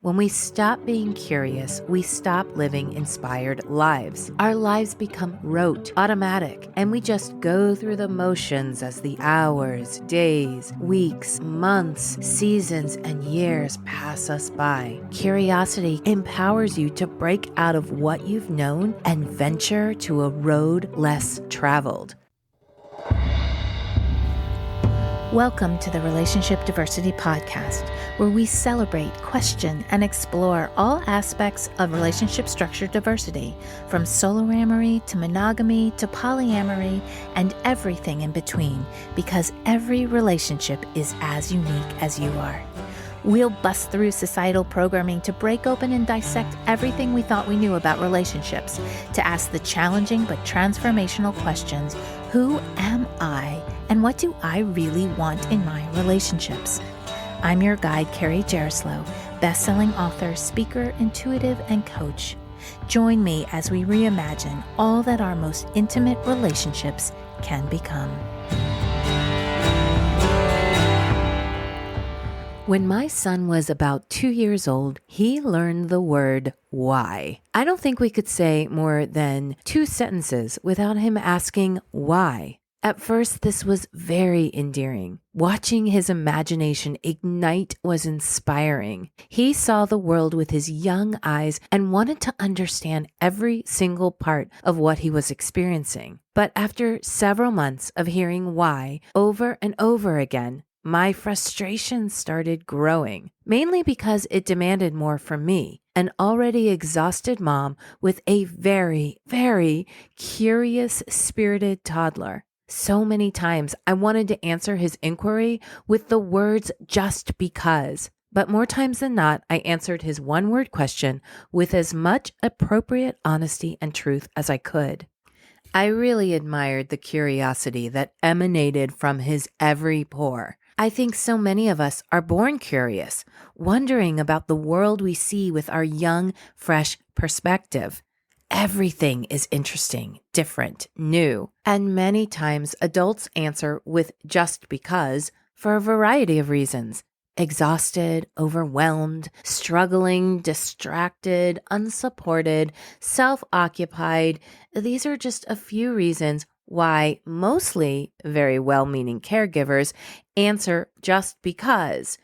When we stop being curious, we stop living inspired lives. Our lives become rote, automatic, and we just go through the motions as the hours, days, weeks, months, seasons, and years pass us by. Curiosity empowers you to break out of what you've known and venture to a road less traveled. Welcome to the Relationship Diversity Podcast, where we celebrate, question, and explore all aspects of relationship structure diversity, from soloamory to monogamy to polyamory and everything in between, because every relationship is as unique as you are. We'll bust through societal programming to break open and dissect everything we thought we knew about relationships, to ask the challenging but transformational questions: who am I, and what do I really want in my relationships? I'm your guide, Carrie Jaroslaw, best-selling author, speaker, intuitive, and coach. Join me as we reimagine all that our most intimate relationships can become. When my son was about 2 years old, he learned the word why. I don't think we could say more than 2 sentences without him asking why. At first, this was very endearing. Watching his imagination ignite was inspiring. He saw the world with his young eyes and wanted to understand every single part of what he was experiencing. But after several months of hearing why over and over again, my frustration started growing, mainly because it demanded more from me, an already exhausted mom with a very, very curious, spirited toddler. So many times I wanted to answer his inquiry with the words "just because," but more times than not, I answered his one-word question with as much appropriate honesty and truth as I could. I really admired the curiosity that emanated from his every pore. I think so many of us are born curious, wondering about the world we see with our young, fresh perspective. Everything is interesting, different, new, and many times adults answer with "just because" for a variety of reasons. Exhausted, overwhelmed, struggling, distracted, unsupported, self-occupied. These are just a few reasons why mostly very well-meaning caregivers answer "just because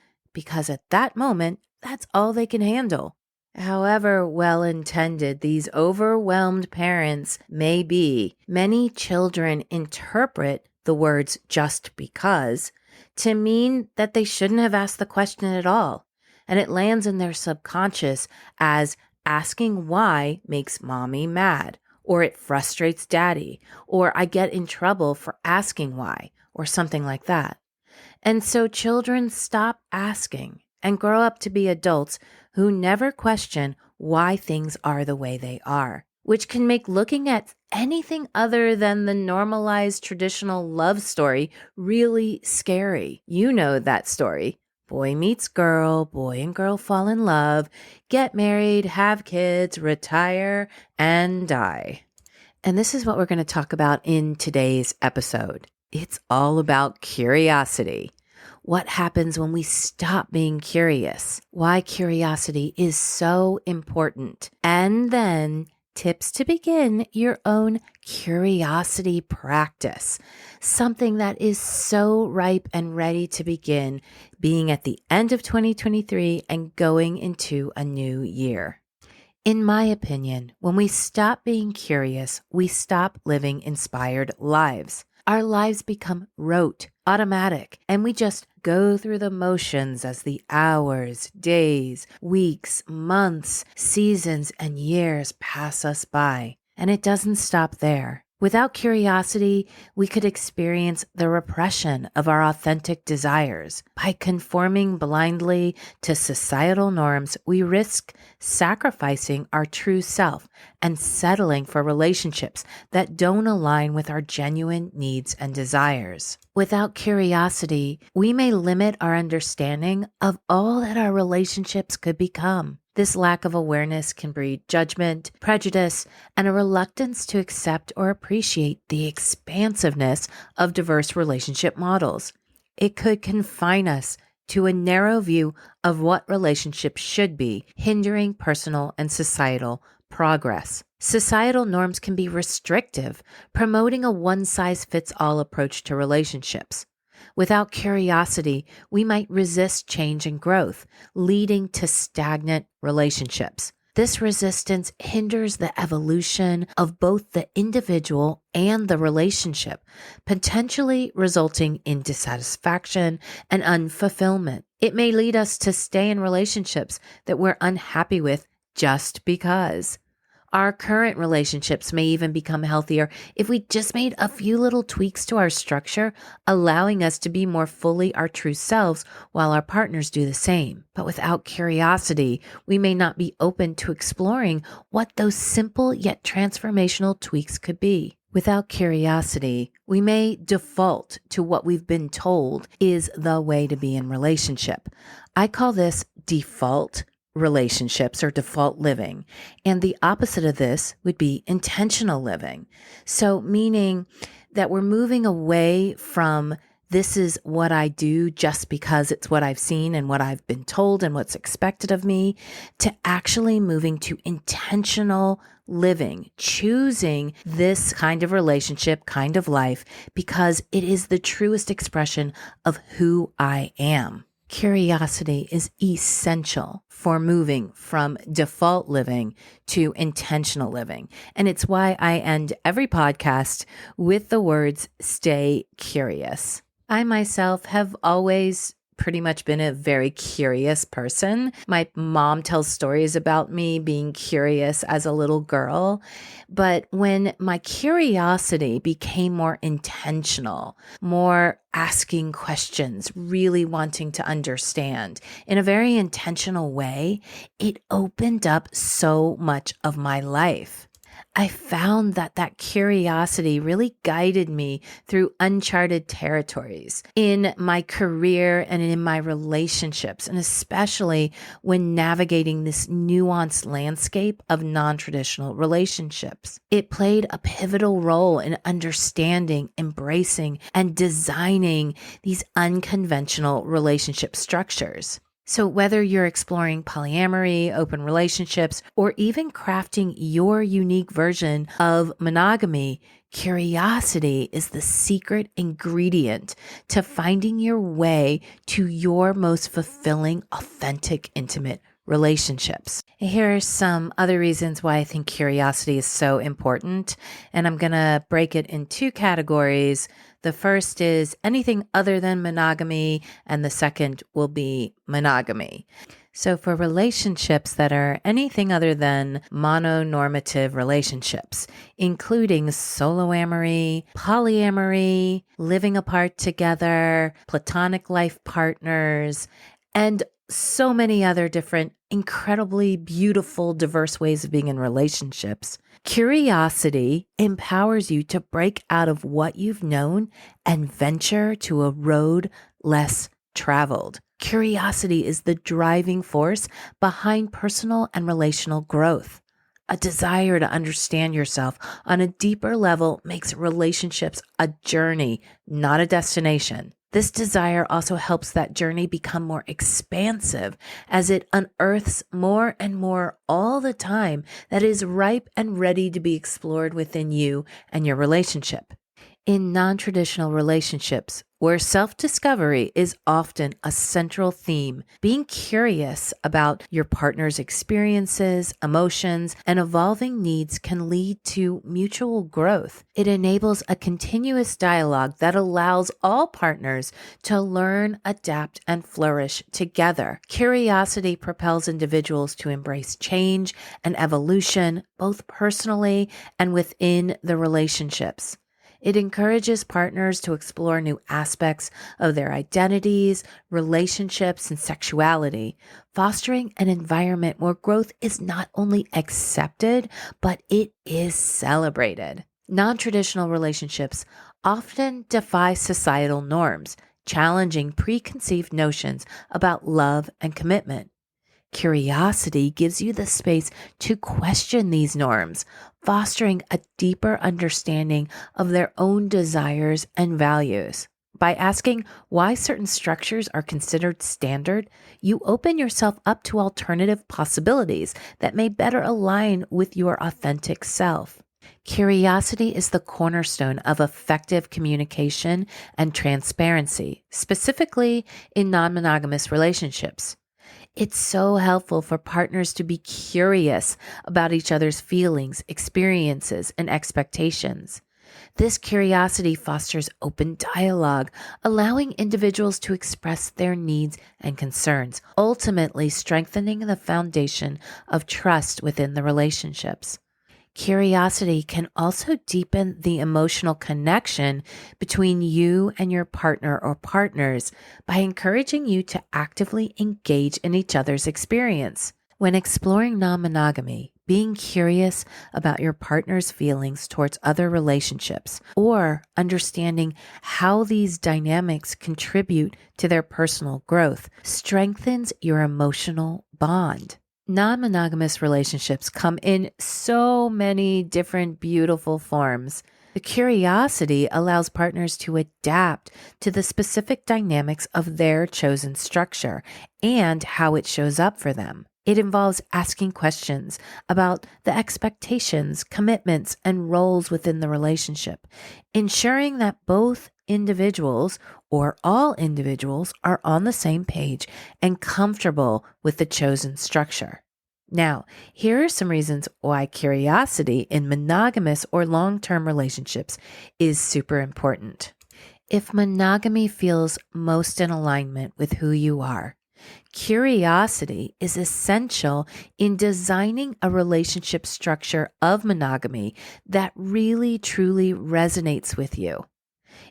at that moment, that's all they can handle. However well-intended these overwhelmed parents may be, many children interpret the words "just because" to mean that they shouldn't have asked the question at all, and it lands in their subconscious as asking why makes mommy mad, or it frustrates daddy, or I get in trouble for asking why, or something like that. And so children stop asking and grow up to be adults who never question why things are the way they are, which can make looking at anything other than the normalized traditional love story really scary. You know that story. Boy meets girl, boy and girl fall in love, get married, have kids, retire, and die. And this is what we're going to talk about in today's episode. It's all about curiosity. What happens when we stop being curious? Why curiosity is so important. And then tips to begin your own curiosity practice. Something that is so ripe and ready to begin being at the end of 2023 and going into a new year. In my opinion, when we stop being curious, we stop living inspired lives. Our lives become rote, automatic, and we just go through the motions as the hours, days, weeks, months, seasons, and years pass us by. And it doesn't stop there. Without curiosity, we could experience the repression of our authentic desires. By conforming blindly to societal norms, we risk sacrificing our true self and settling for relationships that don't align with our genuine needs and desires. Without curiosity, we may limit our understanding of all that our relationships could become. This lack of awareness can breed judgment, prejudice, and a reluctance to accept or appreciate the expansiveness of diverse relationship models. It could confine us to a narrow view of what relationships should be, hindering personal and societal progress. Societal norms can be restrictive, promoting a one-size-fits-all approach to relationships. Without curiosity, we might resist change and growth, leading to stagnant relationships. This resistance hinders the evolution of both the individual and the relationship, potentially resulting in dissatisfaction and unfulfillment. It may lead us to stay in relationships that we're unhappy with just because. Our current relationships may even become healthier if we just made a few little tweaks to our structure, allowing us to be more fully our true selves while our partners do the same. But without curiosity, we may not be open to exploring what those simple yet transformational tweaks could be. Without curiosity, we may default to what we've been told is the way to be in relationship. I call this default relationships or default living. And the opposite of this would be intentional living. So meaning that we're moving away from this is what I do just because it's what I've seen and what I've been told and what's expected of me, to actually moving to intentional living, choosing this kind of relationship, kind of life, because it is the truest expression of who I am. Curiosity is essential for moving from default living to intentional living. And it's why I end every podcast with the words, stay curious. I myself have always pretty much been a very curious person. My mom tells stories about me being curious as a little girl. But when my curiosity became more intentional, more asking questions, really wanting to understand in a very intentional way, it opened up so much of my life. I found that curiosity really guided me through uncharted territories in my career and in my relationships, and especially when navigating this nuanced landscape of non-traditional relationships. It played a pivotal role in understanding, embracing, and designing these unconventional relationship structures. So whether you're exploring polyamory, open relationships, or even crafting your unique version of monogamy, curiosity is the secret ingredient to finding your way to your most fulfilling, authentic, intimate relationships. Here are some other reasons why I think curiosity is so important, and I'm going to break it in two categories. The first is anything other than monogamy, and the second will be monogamy. So for relationships that are anything other than mononormative relationships, including soloamory, polyamory, living apart together, platonic life partners, and so many other different, incredibly beautiful, diverse ways of being in relationships. Curiosity empowers you to break out of what you've known and venture to a road less traveled. Curiosity is the driving force behind personal and relational growth. A desire to understand yourself on a deeper level makes relationships a journey, not a destination. This desire also helps that journey become more expansive as it unearths more and more all the time that is ripe and ready to be explored within you and your relationship. In non-traditional relationships, where self-discovery is often a central theme, being curious about your partner's experiences, emotions, and evolving needs can lead to mutual growth. It enables a continuous dialogue that allows all partners to learn, adapt, and flourish together. Curiosity propels individuals to embrace change and evolution, both personally and within the relationships. It encourages partners to explore new aspects of their identities, relationships, and sexuality, fostering an environment where growth is not only accepted, but it is celebrated. Non-traditional relationships often defy societal norms, challenging preconceived notions about love and commitment. Curiosity gives you the space to question these norms, fostering a deeper understanding of their own desires and values. By asking why certain structures are considered standard, you open yourself up to alternative possibilities that may better align with your authentic self. Curiosity is the cornerstone of effective communication and transparency, specifically in non-monogamous relationships. It's so helpful for partners to be curious about each other's feelings, experiences, and expectations. This curiosity fosters open dialogue, allowing individuals to express their needs and concerns, ultimately strengthening the foundation of trust within the relationships. Curiosity can also deepen the emotional connection between you and your partner or partners by encouraging you to actively engage in each other's experience. When exploring non-monogamy, being curious about your partner's feelings towards other relationships or understanding how these dynamics contribute to their personal growth strengthens your emotional bond. Non-monogamous relationships come in so many different beautiful forms. The curiosity allows partners to adapt to the specific dynamics of their chosen structure and how it shows up for them. It involves asking questions about the expectations, commitments, and roles within the relationship, ensuring that both individuals or all individuals are on the same page and comfortable with the chosen structure. Now, here are some reasons why curiosity in monogamous or long-term relationships is super important. If monogamy feels most in alignment with who you are, curiosity is essential in designing a relationship structure of monogamy that really truly resonates with you.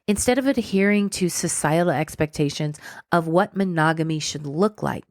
Instead of adhering to societal expectations of what monogamy should look like,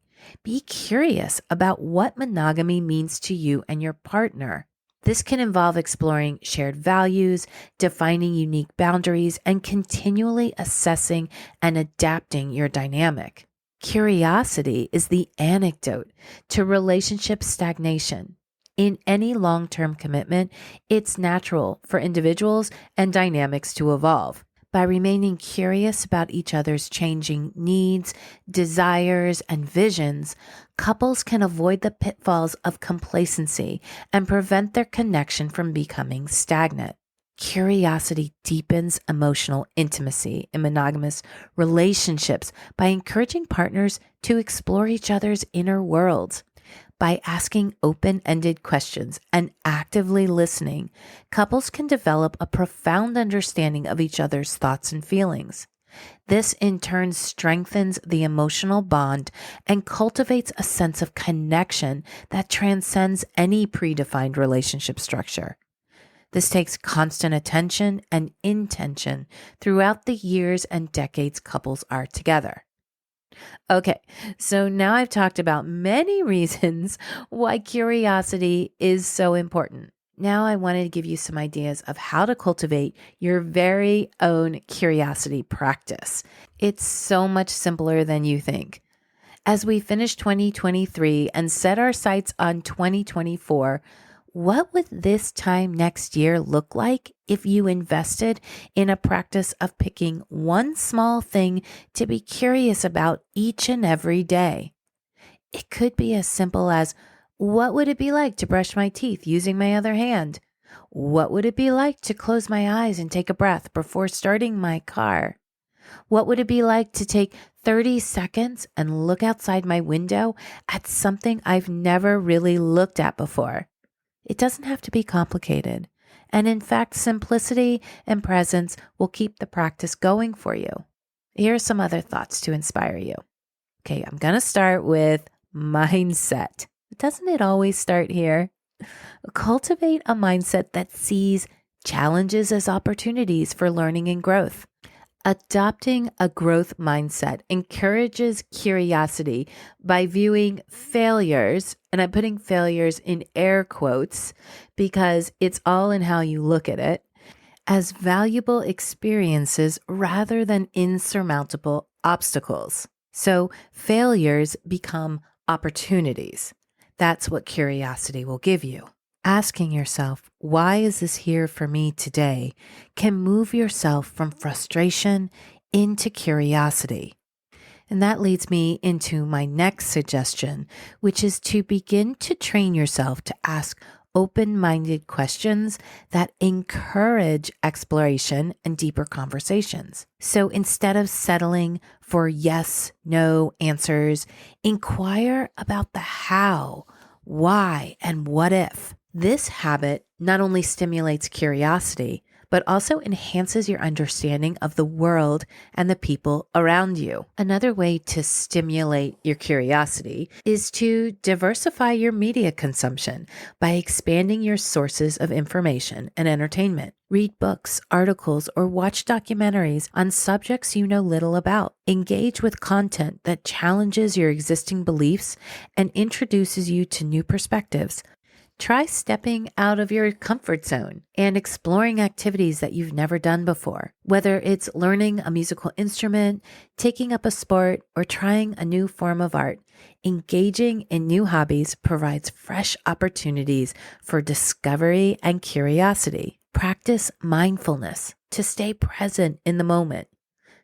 be curious about what monogamy means to you and your partner. This can involve exploring shared values, defining unique boundaries, and continually assessing and adapting your dynamic. Curiosity is the antidote to relationship stagnation. In any long-term commitment, it's natural for individuals and dynamics to evolve. By remaining curious about each other's changing needs, desires, and visions, couples can avoid the pitfalls of complacency and prevent their connection from becoming stagnant. Curiosity deepens emotional intimacy in monogamous relationships by encouraging partners to explore each other's inner worlds. By asking open-ended questions and actively listening, couples can develop a profound understanding of each other's thoughts and feelings. This in turn strengthens the emotional bond and cultivates a sense of connection that transcends any predefined relationship structure. This takes constant attention and intention throughout the years and decades couples are together. Okay, so now I've talked about many reasons why curiosity is so important. Now I wanted to give you some ideas of how to cultivate your very own curiosity practice. It's so much simpler than you think. As we finish 2023 and set our sights on 2024, what would this time next year look like if you invested in a practice of picking one small thing to be curious about each and every day? It could be as simple as, what would it be like to brush my teeth using my other hand? What would it be like to close my eyes and take a breath before starting my car? What would it be like to take 30 seconds and look outside my window at something I've never really looked at before? It doesn't have to be complicated. And in fact, simplicity and presence will keep the practice going for you. Here are some other thoughts to inspire you. Okay, I'm going to start with mindset. Doesn't it always start here? Cultivate a mindset that sees challenges as opportunities for learning and growth. Adopting a growth mindset encourages curiosity by viewing failures, and I'm putting failures in air quotes because it's all in how you look at it, as valuable experiences rather than insurmountable obstacles. So failures become opportunities. That's what curiosity will give you. Asking yourself, why is this here for me today, can move yourself from frustration into curiosity. And that leads me into my next suggestion, which is to begin to train yourself to ask open-minded questions that encourage exploration and deeper conversations. So instead of settling for yes, no answers, inquire about the how, why, and what if. This habit not only stimulates curiosity, but also enhances your understanding of the world and the people around you. Another way to stimulate your curiosity is to diversify your media consumption by expanding your sources of information and entertainment. Read books, articles, or watch documentaries on subjects you know little about. Engage with content that challenges your existing beliefs and introduces you to new perspectives. Try stepping out of your comfort zone and exploring activities that you've never done before. Whether it's learning a musical instrument, taking up a sport, or trying a new form of art, engaging in new hobbies provides fresh opportunities for discovery and curiosity. Practice mindfulness to stay present in the moment.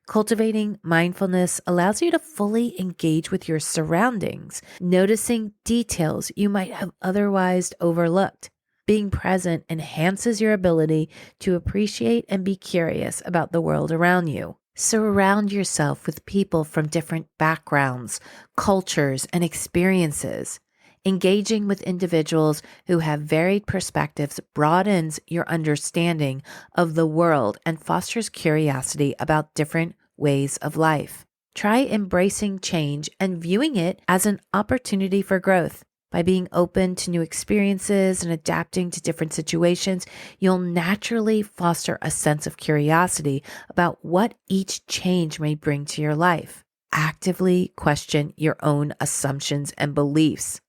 Cultivating mindfulness allows you to fully engage with your surroundings, noticing details you might have otherwise overlooked. Being present enhances your ability to appreciate and be curious about the world around you. Surround yourself with people from different backgrounds, cultures, and experiences. Engaging with individuals who have varied perspectives broadens your understanding of the world and fosters curiosity about different ways of life. Try embracing change and viewing it as an opportunity for growth. By being open to new experiences and adapting to different situations, you'll naturally foster a sense of curiosity about what each change may bring to your life. Actively question your own assumptions and beliefs.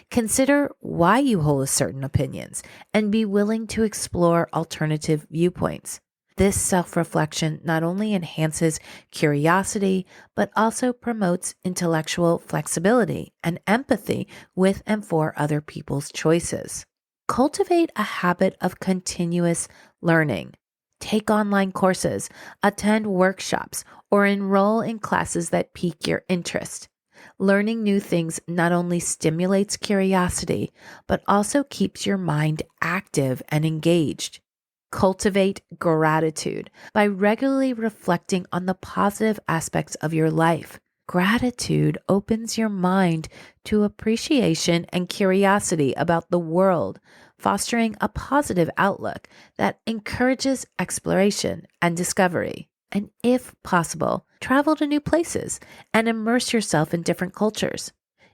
Consider why you hold certain opinions and be willing to explore alternative viewpoints. This self-reflection not only enhances curiosity, but also promotes intellectual flexibility and empathy with and for other people's choices. Cultivate a habit of continuous learning. Take online courses, attend workshops, or enroll in classes that pique your interest. Learning new things not only stimulates curiosity, but also keeps your mind active and engaged. Cultivate gratitude by regularly reflecting on the positive aspects of your life. Gratitude opens your mind to appreciation and curiosity about the world, fostering a positive outlook that encourages exploration and discovery. And if possible, travel to new places and immerse yourself in different cultures.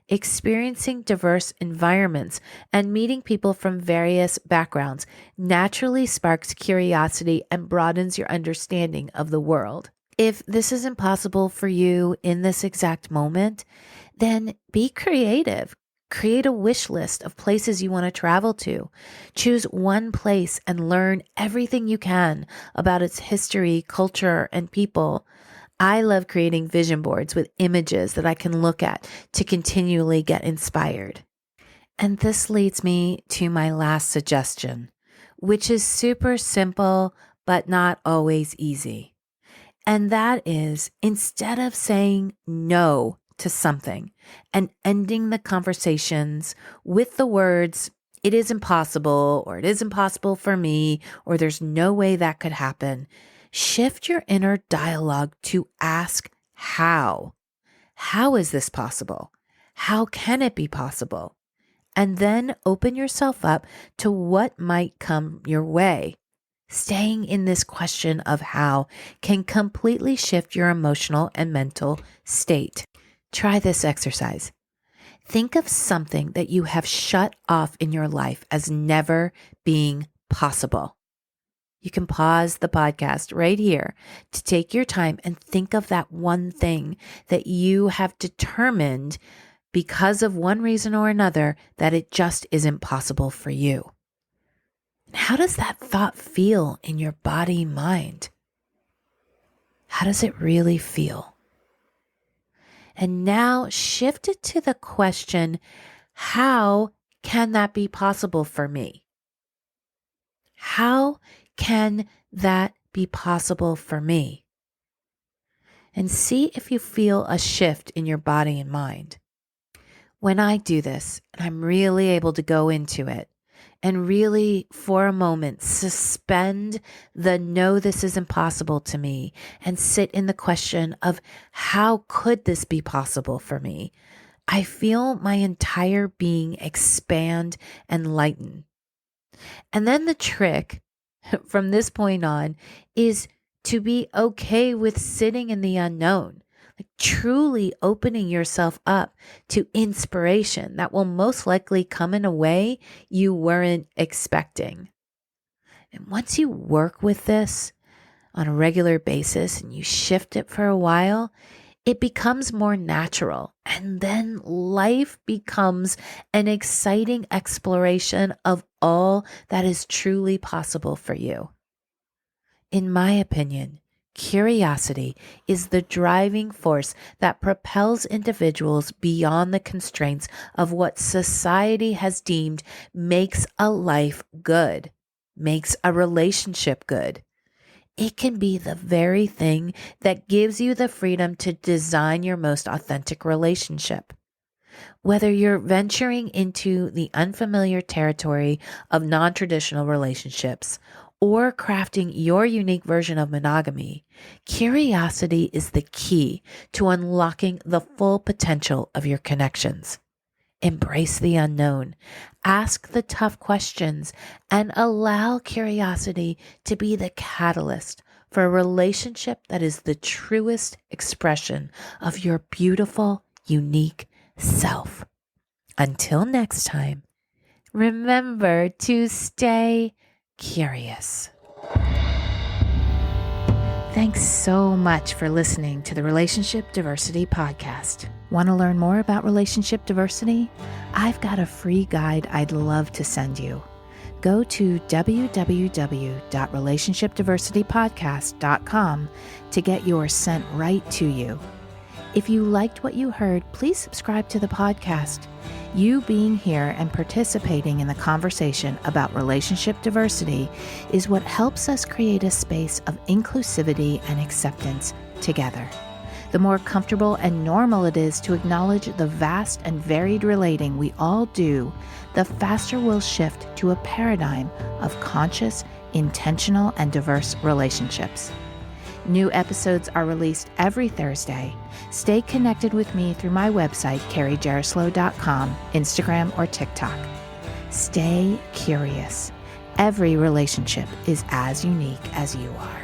Experiencing diverse environments and meeting people from various backgrounds naturally sparks curiosity and broadens your understanding of the world. If this is impossible for you in this exact moment, then be creative. Create a wish list of places you want to travel to. Choose one place and learn everything you can about its history, culture, and people. I love creating vision boards with images that I can look at to continually get inspired. And this leads me to my last suggestion, which is super simple, but not always easy. And that is, instead of saying no to something and ending the conversations with the words, it is impossible, or it is impossible for me, or there's no way that could happen, shift your inner dialogue to ask how. How is this possible? How can it be possible? And then open yourself up to what might come your way. Staying in this question of how can completely shift your emotional and mental state. Try this exercise. Think of something that you have shut off in your life as never being possible. You can pause the podcast right here to take your time and think of that one thing that you have determined because of one reason or another that it just isn't possible for you. How does that thought feel in your body, mind? How does it really feel? And now shift it to the question, how can that be possible for me? How can that be possible for me? and see if you feel a shift in your body and mind. When I do this, and I'm really able to go into it and really, for a moment, suspend the no, this is impossible to me, and sit in the question of how could this be possible for me? I feel my entire being expand and lighten. And then the trick from this point on is to be okay with sitting in the unknown, like truly opening yourself up to inspiration that will most likely come in a way you weren't expecting. And once you work with this on a regular basis and you shift it for a while, it becomes more natural. And then life becomes an exciting exploration of all that is truly possible for you. In my opinion, curiosity is the driving force that propels individuals beyond the constraints of what society has deemed makes a life good, makes a relationship good. It can be the very thing that gives you the freedom to design your most authentic relationship. Whether you're venturing into the unfamiliar territory of non-traditional relationships or crafting your unique version of monogamy, curiosity is the key to unlocking the full potential of your connections. Embrace the unknown, ask the tough questions, and allow curiosity to be the catalyst for a relationship that is the truest expression of your beautiful, unique self. Until next time, remember to stay curious. Thanks so much for listening to the Relationship Diversity Podcast. Want to learn more about relationship diversity? I've got a free guide I'd love to send you. Go to www.relationshipdiversitypodcast.com to get yours sent right to you. If you liked what you heard, please subscribe to the podcast. You being here and participating in the conversation about relationship diversity is what helps us create a space of inclusivity and acceptance together. The more comfortable and normal it is to acknowledge the vast and varied relating we all do, the faster we'll shift to a paradigm of conscious, intentional, and diverse relationships. New episodes are released every Thursday. Stay connected with me through my website, carriejaroslow.com, Instagram, or TikTok. Stay curious. Every relationship is as unique as you are.